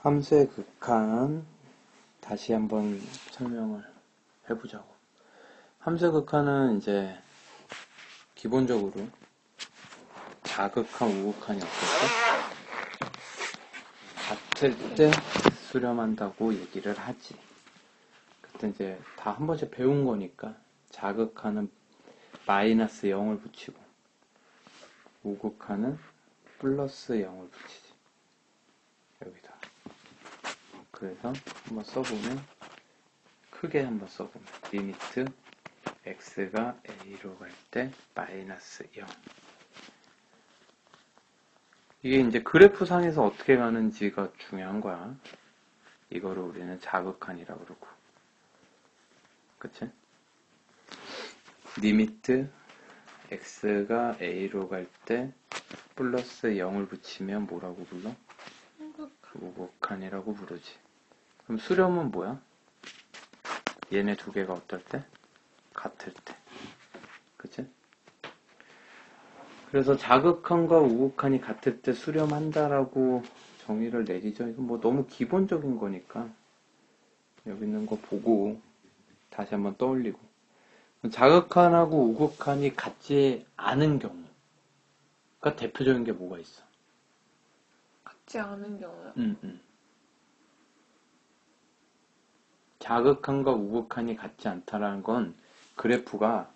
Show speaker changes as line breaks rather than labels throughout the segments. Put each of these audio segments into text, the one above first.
함수의 극한 다시 한번 설명을 해보자고. 함수의 극한은 이제 기본적으로 자극한 우극한이 같을 때 수렴한다고 얘기를 하지. 그때 이제 다 한 번씩 배운 거니까 자극하는 마이너스 0을 붙이고 우극한은 플러스 0을 붙이지. 여기다. 그래서 한번 써보면 크게 한번 써보면 리미트 x가 a로 갈 때 마이너스 0. 이게 이제 그래프 상에서 어떻게 가는지가 중요한 거야. 이거를 우리는 자극한이라고 그러고. 그치? 리미트 x가 a로 갈 때 플러스 0을 붙이면 뭐라고 불러? 우극한이라고 부르지. 그럼 수렴은 뭐야? 얘네 두 개가 어떨 때? 같을 때. 그치? 그래서 자극한과 우극한이 같을 때 수렴한다라고 정의를 내리죠. 이건 뭐 너무 기본적인 거니까 여기 있는 거 보고 다시 한번 떠올리고. 자극한하고 우극한이 같지 않은 경우가 대표적인 게 뭐가 있어?
같지 않은 경우요?
자극한과 우극한이 같지 않다라는 건 그래프가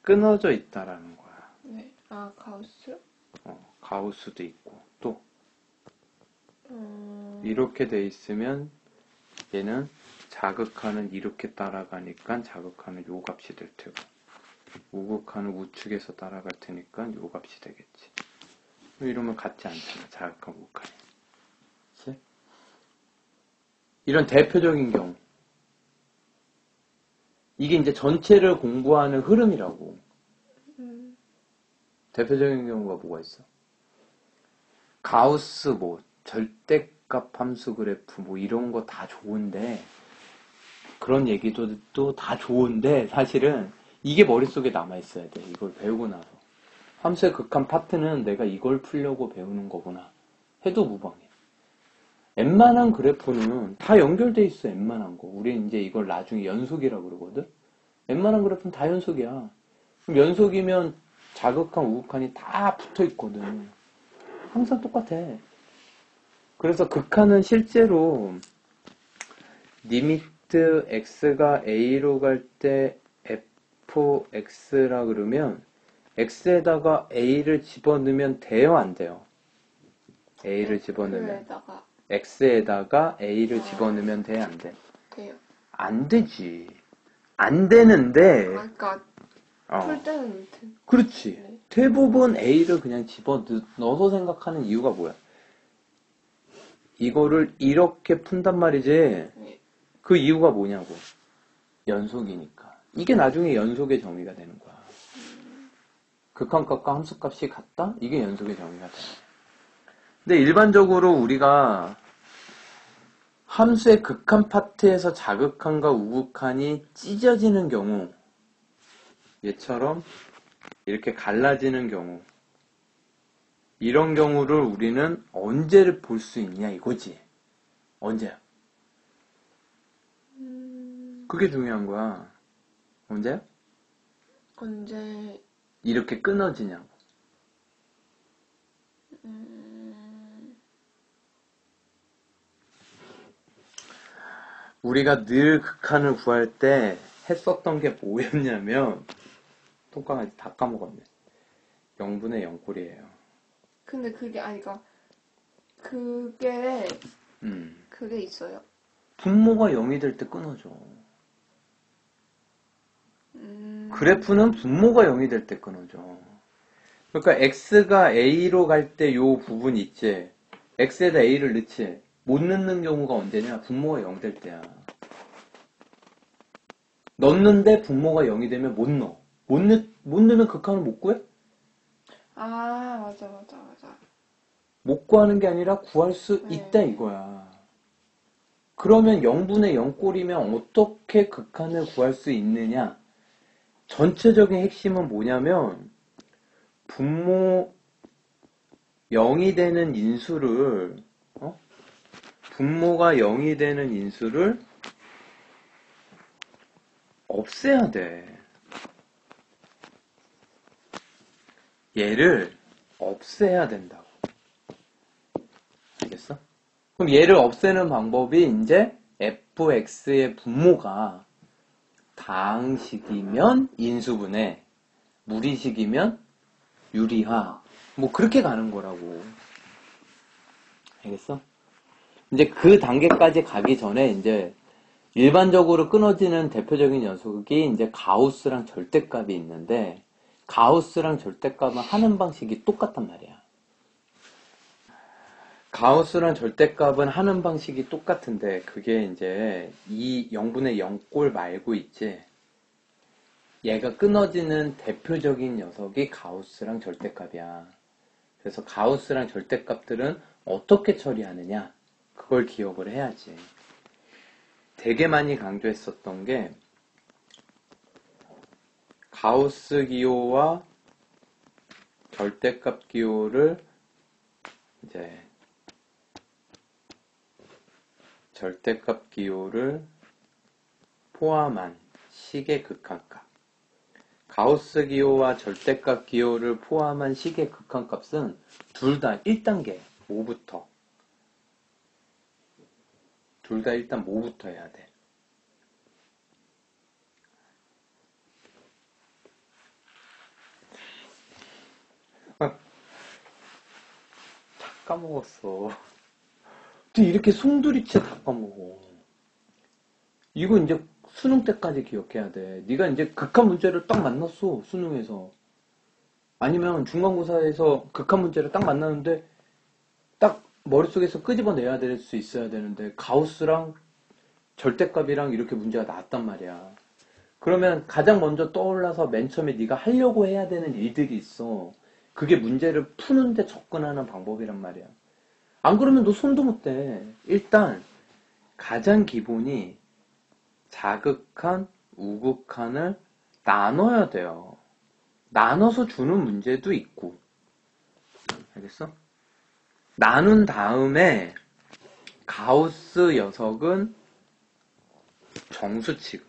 끊어져 있다라는 거야.
네. 아, 가우스?
가우스도 있고 또 이렇게 돼 있으면 얘는 자극한은 이렇게 따라가니까 자극한은 요 값이 될 테고 우극한은 우측에서 따라갈 테니까 요 값이 되겠지. 이러면 같지 않잖아. 자극한 우극한이. 그치? 이런 대표적인 경우 이게 이제 전체를 공부하는 흐름이라고. 대표적인 경우가 뭐가 있어? 가우스 뭐 절대값 함수 그래프 뭐 이런 거 다 좋은데 그런 얘기도 또 다 좋은데 사실은 이게 머릿속에 남아있어야 돼. 이걸 배우고 나서. 함수의 극한 파트는 내가 이걸 풀려고 배우는 거구나 해도 무방해. 웬만한 그래프는 다 연결돼 있어. 웬만한 거. 우리 이제 이걸 나중에 연속이라고 그러거든. 웬만한 그래프는 다 연속이야. 그럼 연속이면 자극한 우극한이 다 붙어 있거든. 항상 똑같아. 그래서 극한은 실제로 리미트 x가 a로 갈 때 fx라 그러면 x에다가 a를 집어넣으면 돼요, 안 돼요? a를 집어넣으면 x에다가 a를 집어넣으면 돼, 안 돼?
돼요.
안 되지. 안 되는데
그러니까 풀 때는
그렇지.
네.
대부분 a를 그냥 집어넣어서 생각하는 이유가 뭐야? 이거를 이렇게 푼단 말이지.
네.
그 이유가 뭐냐고. 연속이니까. 이게 나중에 연속의 정의가 되는 거야. 극한값과 함수값이 같다? 이게 연속의 정의가 돼. 근데 일반적으로 우리가 함수의 극한 파트에서 자극한과 우극한이 찢어지는 경우, 얘처럼 이렇게 갈라지는 경우, 이런 경우를 우리는 언제를 볼 수 있냐 이거지. 언제야? 그게 중요한 거야. 언제야?
언제
이렇게 끊어지냐고. 우리가 늘 극한을 구할 때 했었던 게 뭐였냐면 똥강아지 다 까먹었네. 0분의 0꼴이에요.
근데 그게 아니까 그게 있어요.
분모가 0이 될 때 끊어져. 그래프는 분모가 0이 될 때 끊어져. 그러니까 x가 a로 갈 때 요 부분 있지. x에다 a를 넣지. 못 넣는 경우가 언제냐? 분모가 0 될 때야. 넣는데 분모가 0이 되면 못 넣어. 못 넣으면 극한을 못 구해?
아, 맞아.
못 구하는 게 아니라 구할 수 있다 이거야. 그러면 0분의 0꼴이면 어떻게 극한을 구할 수 있느냐? 전체적인 핵심은 뭐냐면 분모 0이 되는 인수를 분모가 0이 되는 인수를 없애야 돼. 얘를 없애야 된다고. 알겠어? 그럼 얘를 없애는 방법이 이제 fx의 분모가 다항식이면 인수분해, 무리식이면 유리화, 뭐 그렇게 가는 거라고. 알겠어? 이제 그 단계까지 가기 전에 이제 일반적으로 끊어지는 대표적인 녀석이 이제 가우스랑 절대값이 있는데, 가우스랑 절대값은 하는 방식이 똑같단 말이야. 가우스랑 절대값은 하는 방식이 똑같은데, 그게 이제 이 0분의 0꼴 말고 있지. 얘가 끊어지는 대표적인 녀석이 가우스랑 절대값이야. 그래서 가우스랑 절대값들은 어떻게 처리하느냐? 그걸 기억을 해야지. 되게 많이 강조했었던 게 가우스 기호와 절대값 기호를 이제 절대값 기호를 포함한 식의 극한값. 가우스 기호와 절대값 기호를 포함한 식의 극한값은 둘 다 1단계 뭐부터 둘 다 일단 뭐부터 해야 돼? 다 까먹었어. 또 이렇게 송두리째 다 까먹어. 이거 이제 수능 때까지 기억해야 돼. 네가 이제 극한 문제를 딱 만났어, 수능에서. 아니면 중간고사에서 극한 문제를 딱 만났는데 딱 머릿속에서 끄집어내야 될 수 있어야 되는데 가우스랑 절대값이랑 이렇게 문제가 나왔단 말이야. 그러면 가장 먼저 떠올라서 맨 처음에 네가 하려고 해야 되는 일들이 있어. 그게 문제를 푸는데 접근하는 방법이란 말이야. 안 그러면 너 손도 못 대. 일단 가장 기본이 자극한, 우극한을 나눠야 돼요. 나눠서 주는 문제도 있고. 알겠어? 나눈 다음에 가우스 녀석은 정수 취급.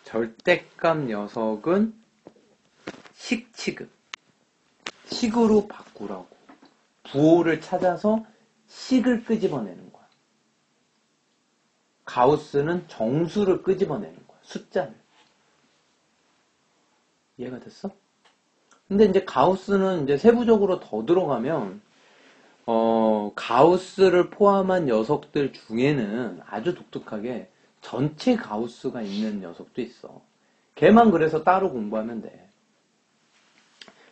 절대값 녀석은 식 취급. 식으로 바꾸라고. 부호를 찾아서 식을 끄집어내는 거야. 가우스는 정수를 끄집어내는 거야. 숫자를. 이해가 됐어? 근데 이제 가우스는 이제 세부적으로 더 들어가면, 가우스를 포함한 녀석들 중에는 아주 독특하게 전체 가우스가 있는 녀석도 있어. 걔만 그래서 따로 공부하면 돼.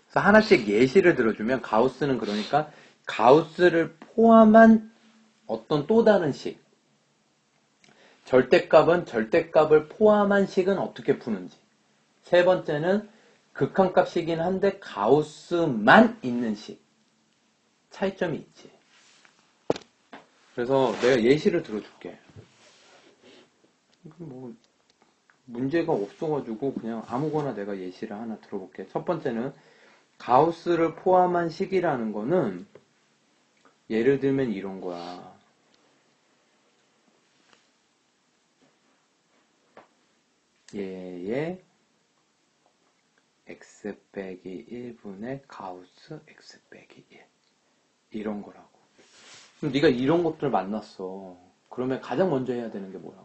그래서 하나씩 예시를 들어주면 가우스는 그러니까 가우스를 포함한 어떤 또 다른 식. 절대값은 절대값을 포함한 식은 어떻게 푸는지. 세 번째는 극한값이긴 한데 가우스만 있는 식. 차이점이 있지. 그래서 내가 예시를 들어줄게. 뭐 문제가 없어가지고 그냥 아무거나 내가 예시를 하나 들어볼게. 첫 번째는 가우스를 포함한 식이라는 거는 예를 들면 이런 거야. 얘의 x 빼기 1분의 가우스 x 빼기 1 이런 거라고. 그럼 네가 이런 것들 만났어. 그러면 가장 먼저 해야 되는 게 뭐야?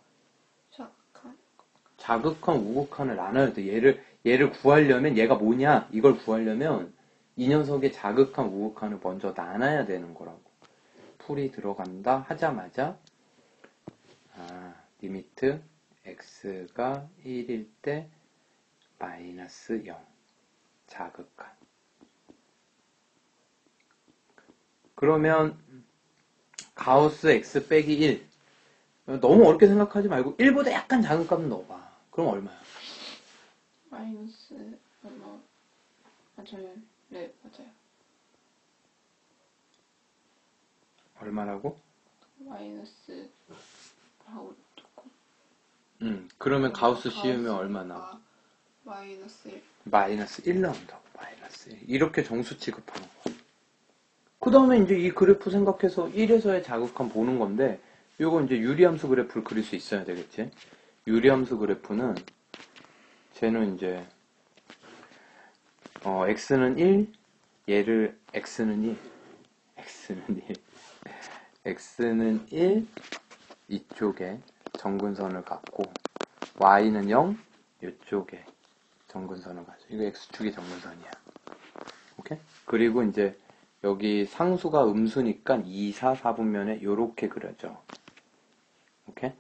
자극한, 우극한을 나눠야 돼. 얘를 구하려면 얘가 뭐냐? 이걸 구하려면 이 녀석의 자극한, 우극한을 먼저 나눠야 되는 거라고. 풀이 들어간다 하자마자 리미트 x가 1일 때 마이너스 0 자극한. 그러면 가우스 x 빼기 1 너무 어렵게 생각하지 말고 1보다 약간 작은 값 넣어봐. 그럼 얼마야?
마이너스 얼마? 맞아요. 네, 맞아요.
얼마라고?
마이너스 하고 듣고.
그러면 가우스 씌우면 얼마 나와?
마이너스 1.
마이너스 1 나온다고. 마이너스 1. 이렇게 정수 취급하는 거야. 그 다음에 이제 이 그래프 생각해서 1에서의 자극함 보는 건데, 요거 이제 유리함수 그래프를 그릴 수 있어야 되겠지. 유리함수 그래프는, 쟤는 이제, x는 1, 얘를, x는 1, x는 1, 이쪽에 정근선을 갖고, y는 0, 이쪽에 정근선을 가죠. 이거 x축이 정근선이야. 오케이? 그리고 이제, 여기 상수가 음수니까 2, 4, 4분면에 요렇게 그려져. 오케이?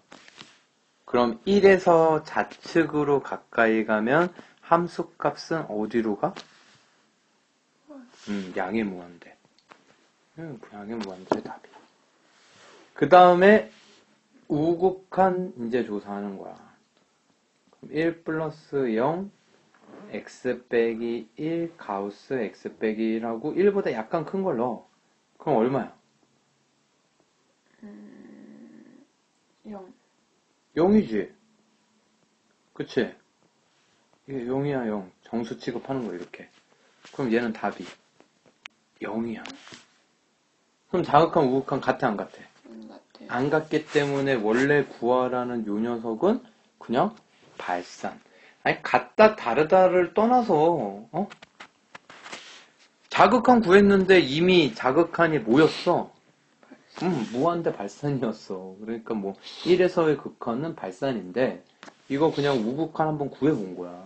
그럼 1에서 좌측으로 가까이 가면 함수 값은 어디로 가? 양의 무한대. 양의 무한대 답이. 그 다음에 우극한 이제 조사하는 거야. 1 플러스 0 x 빼기 1 가우스 x 빼기 1하고 1보다 약간 큰 걸 넣어. 그럼 얼마야?
0.
0이지. 그치? 이게 0이야 0. 정수 취급하는 거 이렇게. 그럼 얘는 답이 0이야. 그럼 자극한 우극한 같아 안 같아?
같아요.
안 같기 때문에 원래 구하라는 요 녀석은 그냥 발산. 아니 같다 다르다를 떠나서 자극한 구했는데 이미 자극한이 뭐였어? 무한대 발산이었어. 그러니까 뭐 1에서의 극한은 발산인데 이거 그냥 우극한 한번 구해본 거야.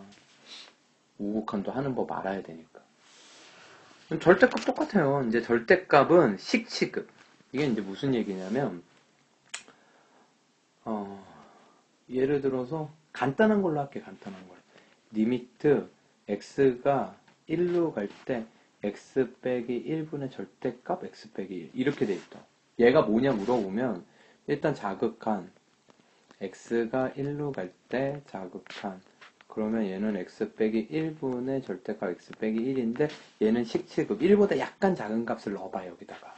우극한도 하는 법 알아야 되니까. 절대값 똑같아요. 이제 절대값은 식취급. 이게 이제 무슨 얘기냐면 예를 들어서 간단한 걸로 할게. 간단한 걸. 리미트 x가 1로 갈 때 x 빼기 1분의 절대값 x 빼기 1 이렇게 돼 있다. 얘가 뭐냐 물어보면 일단 자극한 x가 1로 갈 때 자극한 그러면 얘는 x 빼기 1분의 절대값 x 빼기 1인데 얘는 식취급 1보다 약간 작은 값을 넣어봐 여기다가.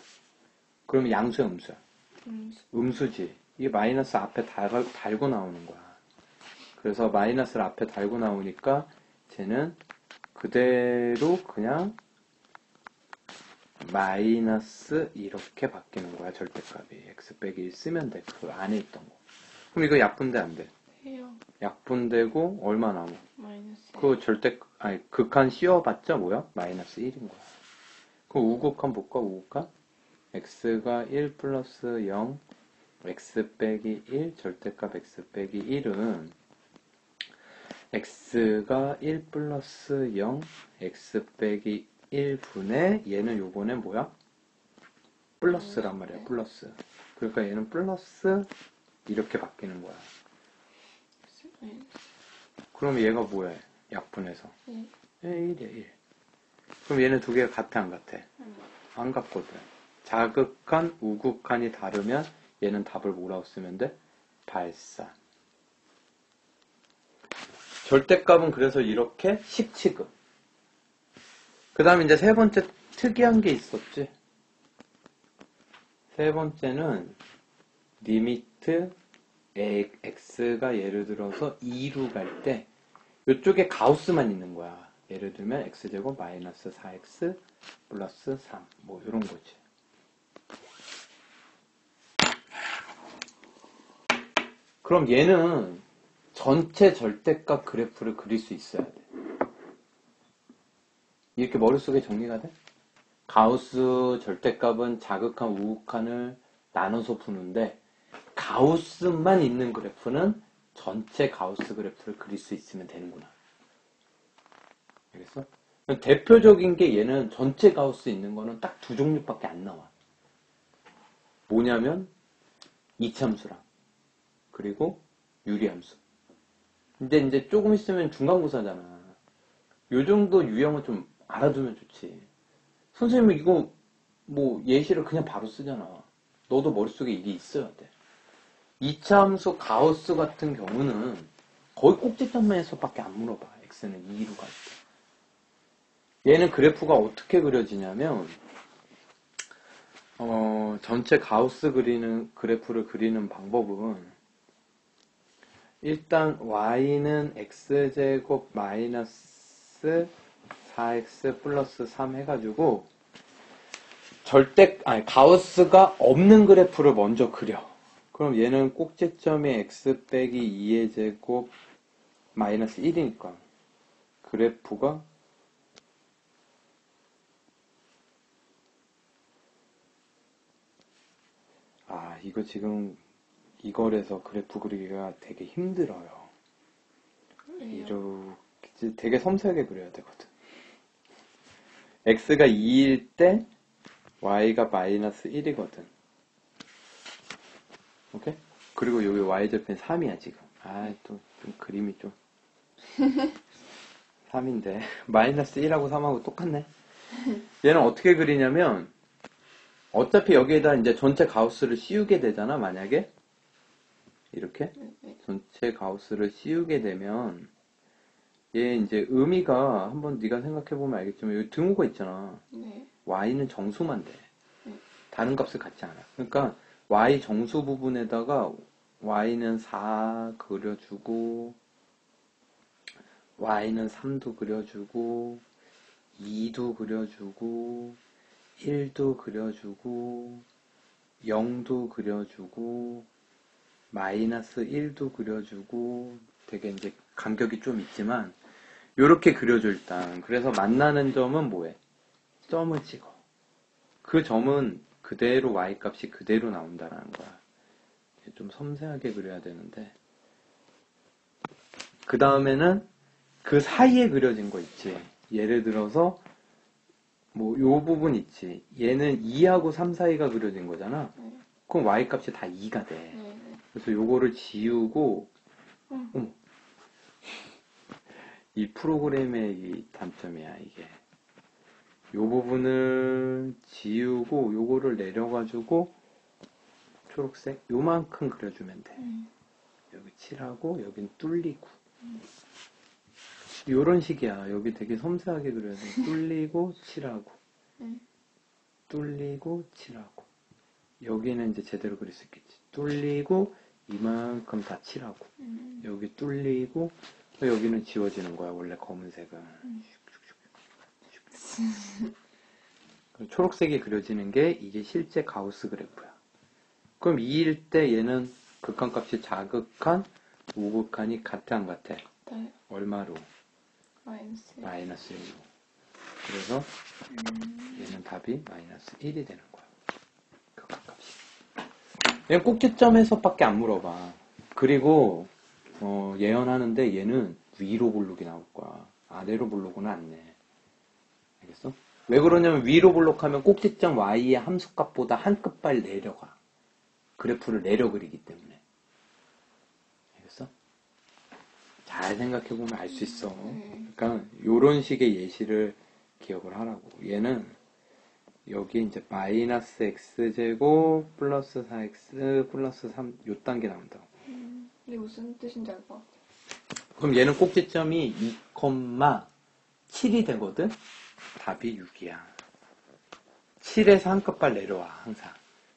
그러면 양수야 음수야? 음수지. 이게 마이너스 앞에 달고 나오는 거야. 그래서 마이너스를 앞에 달고 나오니까 쟤는 그대로 그냥 마이너스 이렇게 바뀌는 거야. 절대값이 x 빼기 1 쓰면 돼. 그 안에 있던 거. 그럼 이거 약분돼 안 돼?
해요.
약분되고 얼마 남아?
마이너스.
그 극한 씌워봤자 뭐야? 마이너스 1인 거야. 그 우극한 볼까? 우극한? x가 1 플러스 0 x 빼기 1 절대값 x 빼기 1은 x가 1 플러스 0 x 빼기 1분의 얘는 요번에 뭐야? 플러스란 말이야. 플러스. 그러니까 얘는 플러스 이렇게 바뀌는 거야. 그럼 얘가 뭐야? 약분해서 1이야 1. 그럼 얘는 두 개가 같아 안 같아? 안 같거든. 자극한 우극한이 다르면 얘는 답을 뭐라고 쓰면 돼? 발산. 절대값은 그래서 이렇게 식취급. 그 다음에 이제 세 번째 특이한 게 있었지. 세 번째는 리미트 x가 예를 들어서 2로 갈 때 이쪽에 가우스만 있는 거야. 예를 들면 x제곱 마이너스 4x 플러스 3 뭐 이런 거지. 그럼 얘는 전체 절대값 그래프를 그릴 수 있어야 돼. 이렇게 머릿속에 정리가 돼? 가우스 절대값은 자극한 우극한을 나눠서 푸는데 가우스만 있는 그래프는 전체 가우스 그래프를 그릴 수 있으면 되는구나. 알겠어? 대표적인 게 얘는 전체 가우스 있는 거는 딱 두 종류밖에 안 나와. 뭐냐면 이참수랑 그리고 유리함수. 근데 이제 조금 있으면 중간고사잖아. 요 정도 유형은 좀 알아두면 좋지. 선생님은 이거 뭐 예시를 그냥 바로 쓰잖아. 너도 머릿속에 이게 있어야 돼. 이차함수 가우스 같은 경우는 거의 꼭지점에서밖에 안 물어봐. x는 2로 갈 때. 얘는 그래프가 어떻게 그려지냐면 전체 가우스 그래프를 그리는 방법은 일단 y는 x제곱 마이너스 4x 플러스 3 해가지고 가우스가 없는 그래프를 먼저 그려. 그럼 얘는 꼭지점이 x 빼기 2의 제곱 마이너스 1이니까 그래프가 이거 지금 이걸에서 그래프 그리기가 되게 힘들어요. 이렇게 되게 섬세하게 그려야 되거든. x가 2일 때 y가 마이너스 1이거든. 오케이? 그리고 여기 y절편 3이야 지금. 또 좀 그림이 좀 3인데 마이너스 1하고 3하고 똑같네. 얘는 어떻게 그리냐면 어차피 여기에다 이제 전체 가우스를 씌우게 되잖아. 만약에 이렇게 전체 가우스를 씌우게 되면 얘 이제 의미가 한번 네가 생각해보면 알겠지만 여기 등호가 있잖아.
네.
y는 정수만 돼.
네.
다른 값을 갖지 않아. 그러니까 y 정수 부분에다가 y는 4 그려주고 y는 3도 그려주고 2도 그려주고 1도 그려주고 0도 그려주고 마이너스 1도 그려주고 되게 이제 간격이 좀 있지만 요렇게 그려줘 일단. 그래서 만나는 점은 뭐해? 점을 찍어. 그 점은 그대로 y값이 그대로 나온다라는 거야. 좀 섬세하게 그려야 되는데 그 다음에는 그 사이에 그려진 거 있지. 예를 들어서 뭐 요 부분 있지. 얘는 2하고 3 사이가 그려진 거잖아. 그럼 y값이 다 2가 돼. 그래서 요거를 지우고 이 프로그램의 이 단점이야 이게. 요 부분을 지우고 요거를 내려가지고 초록색 요만큼 그려주면 돼. 여기 칠하고 여긴 뚫리고 요런 식이야. 여기 되게 섬세하게 그려야 돼. 뚫리고 칠하고 뚫리고 칠하고 여기는 이제 제대로 그릴 수 있겠지. 뚫리고 이만큼 다 칠하고 여기 뚫리고 여기는 지워지는 거야 원래 검은색은. 초록색이 그려지는 게 이게 실제 가우스 그래프야. 그럼 2일 때 얘는 극한값이 자극한 우극한이 같아 안 같아?
네.
얼마로?
마이너스
1로. 그래서 얘는 답이 마이너스 1이 되는 거야. 극한값이. 얘는 꼭지점에서밖에 안 물어봐. 그리고 예언하는데 얘는 위로 볼록이 나올 거야. 아래로 볼록은 안 내. 알겠어? 왜 그러냐면 위로 볼록하면 꼭지점 y의 함수값보다 한 끗발 내려가. 그래프를 내려 그리기 때문에. 알겠어? 잘 생각해보면 알 수 있어. 그러니까 요런 식의 예시를 기억을 하라고. 얘는 여기 이제 마이너스 x제곱 플러스 4x 플러스 3 요 단계 나온다고.
이게 무슨 뜻인지 알 것 같아.
그럼 얘는 꼭지점이 2,7이 되거든? 답이 6이야. 7에서 한 끗발 내려와 항상.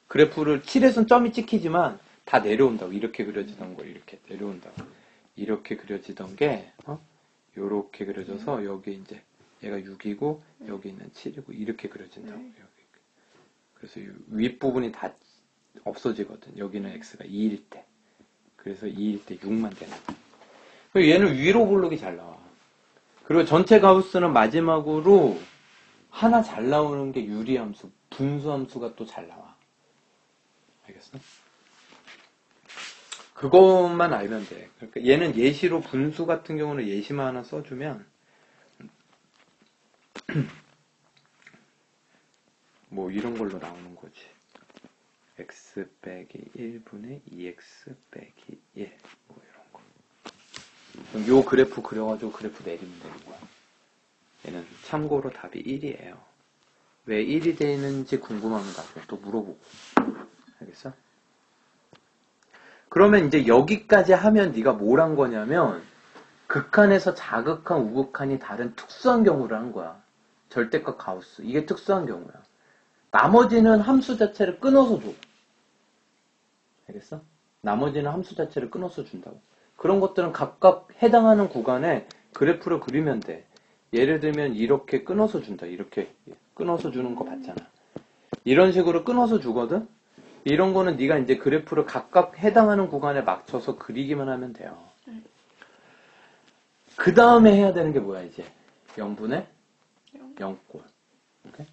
그래프를 7에서는 점이 찍히지만 다 내려온다고. 이렇게 그려지던 거 이렇게 내려온다고. 이렇게 그려지던 게 요렇게 그려져서 여기 이제 얘가 6이고 여기는 7이고 이렇게 그려진다고. 여기. 그래서 윗부분이 다 없어지거든. 여기는 x가 2일 때. 그래서 2일 때 6만 되는 거야. 얘는 위로 볼록이 잘 나와. 그리고 전체 가우스는 마지막으로 하나 잘 나오는 게 유리함수, 분수함수가 또 잘 나와. 알겠어? 그것만 알면 돼. 그러니까 얘는 예시로 분수 같은 경우는 예시만 하나 써주면 뭐 이런 걸로 나오는 거지. x 빼기 1분의 2x 빼기 1. 뭐 이런 거. 그럼 요 그래프 그려가지고 그래프 내리면 되는 거야. 얘는 참고로 답이 1이에요. 왜 1이 되는지 궁금하면 나중에 또 물어보고. 알겠어? 그러면 이제 여기까지 하면 네가 뭘 한 거냐면 극한에서 자극한 우극한이 다른 특수한 경우를 한 거야. 절대값 가우스. 이게 특수한 경우야. 나머지는 함수 자체를 끊어서 줘. 알겠어? 나머지는 함수 자체를 끊어서 준다고. 그런 것들은 각각 해당하는 구간에 그래프를 그리면 돼. 예를 들면 이렇게 끊어서 준다. 이렇게 끊어서 주는 거 봤잖아. 이런 식으로 끊어서 주거든? 이런 거는 네가 이제 그래프를 각각 해당하는 구간에 맞춰서 그리기만 하면 돼요. 그 다음에 해야 되는 게 뭐야, 이제? 0분의 0꼴. 오케이?